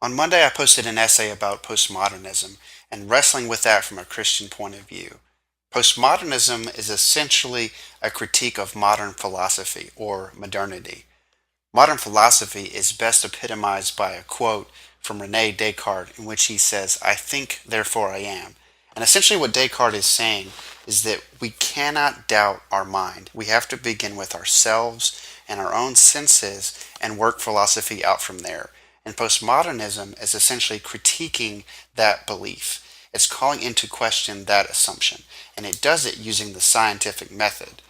On Monday, I posted an essay about postmodernism and wrestling with that from a Christian point of view. Postmodernism is essentially a critique of modern philosophy or modernity. Modern philosophy is best epitomized by a quote from Rene Descartes in which he says, "I think, therefore I am." And essentially, what Descartes is saying is that we cannot doubt our mind. We have to begin with ourselves and our own senses and work philosophy out from there. And postmodernism is essentially critiquing that belief. It's calling into question that assumption, and it does it using the scientific method.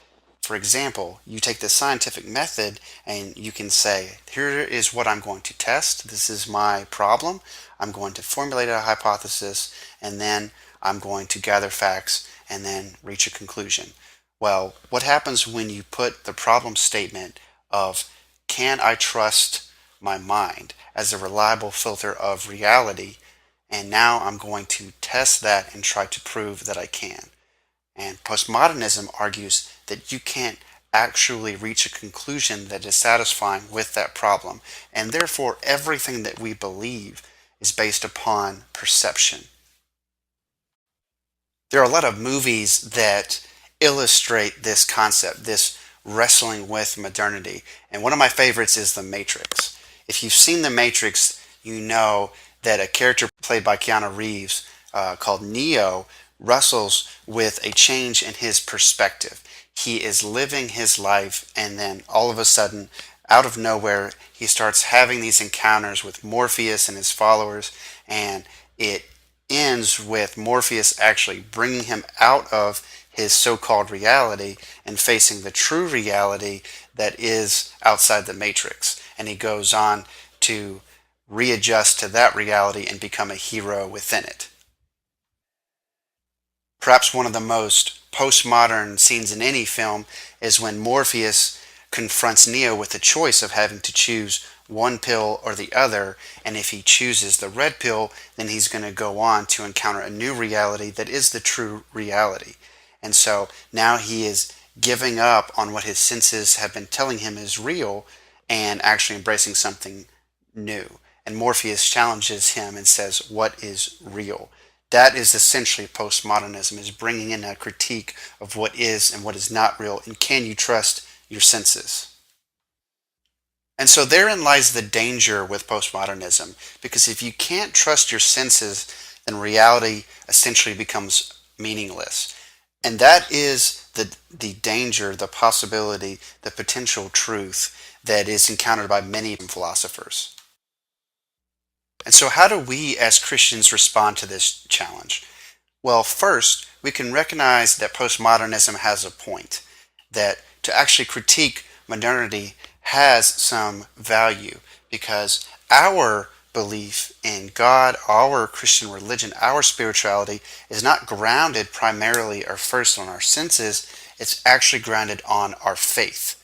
For example, you take the scientific method and you can say, here is what I'm going to test. This is my problem. I'm going to formulate a hypothesis, and then I'm going to gather facts and then reach a conclusion. Well, what happens when you put the problem statement of, can I trust my mind as a reliable filter of reality? And now I'm going to test that and try to prove that I can. And postmodernism argues that you can't actually reach a conclusion that is satisfying with that problem, and therefore everything that we believe is based upon perception. There are a lot of movies that illustrate this concept, this wrestling with modernity, and one of my favorites is The Matrix. If you've seen The Matrix, you know that a character played by Keanu Reeves called Neo wrestles with a change in his perspective. He is living his life, and then all of a sudden, out of nowhere, he starts having these encounters with Morpheus and his followers, and it ends with Morpheus actually bringing him out of his so-called reality and facing the true reality that is outside the Matrix. And he goes on to readjust to that reality and become a hero within it. Perhaps one of the most postmodern scenes in any film is when Morpheus confronts Neo with the choice of having to choose one pill or the other, and if he chooses the red pill, then he's going to go on to encounter a new reality that is the true reality. And so now he is giving up on what his senses have been telling him is real and actually embracing something new. And Morpheus challenges him and says, what is real? That is essentially postmodernism, is bringing in a critique of what is and what is not real, and can you trust your senses? And so therein lies the danger with postmodernism, because if you can't trust your senses, then reality essentially becomes meaningless. And that is the danger, the possibility, the potential truth that is encountered by many philosophers. And so how do we as Christians respond to this challenge? Well, first, we can recognize that postmodernism has a point, that to actually critique modernity has some value, because our belief in God, our Christian religion, our spirituality is not grounded primarily or first on our senses, it's actually grounded on our faith.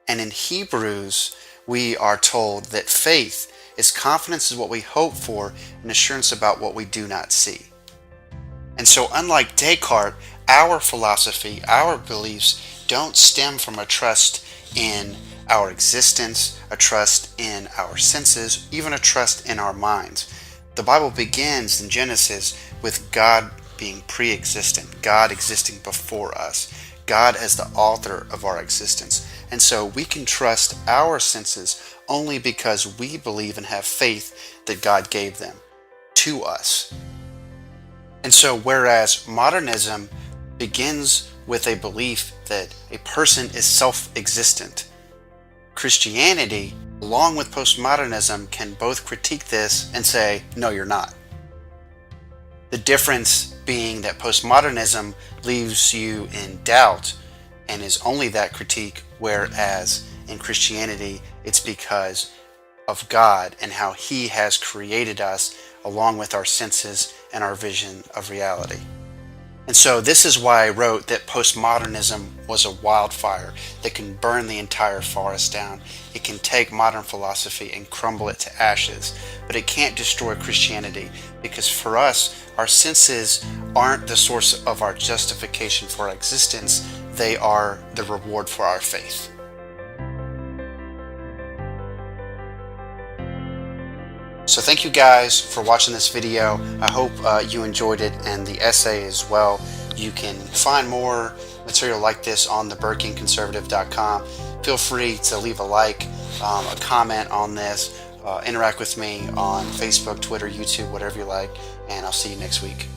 And in Hebrews, we are told that faith is confidence in what we hope for and assurance about what we do not see. And so unlike Descartes, our philosophy, our beliefs don't stem from a trust in our existence, a trust in our senses, even a trust in our minds. The Bible begins in Genesis with God being pre-existent, God existing before us, God as the author of our existence. And so we can trust our senses only because we believe and have faith that God gave them to us. And so whereas modernism begins with a belief that a person is self-existent, Christianity, along with postmodernism, can both critique this and say, no, you're not. The difference being that postmodernism leaves you in doubt and is only that critique, whereas in Christianity, it's because of God and how He has created us along with our senses and our vision of reality. And so this is why I wrote that postmodernism was a wildfire that can burn the entire forest down. It can take modern philosophy and crumble it to ashes, but it can't destroy Christianity, because for us, our senses aren't the source of our justification for our existence. They are the reward for our faith. So thank you guys for watching this video. I hope you enjoyed it and the essay as well. You can find more material like this on theburkingconservative.com. Feel free to leave a like, a comment on this, interact with me on Facebook, Twitter, YouTube, whatever you like, and I'll see you next week.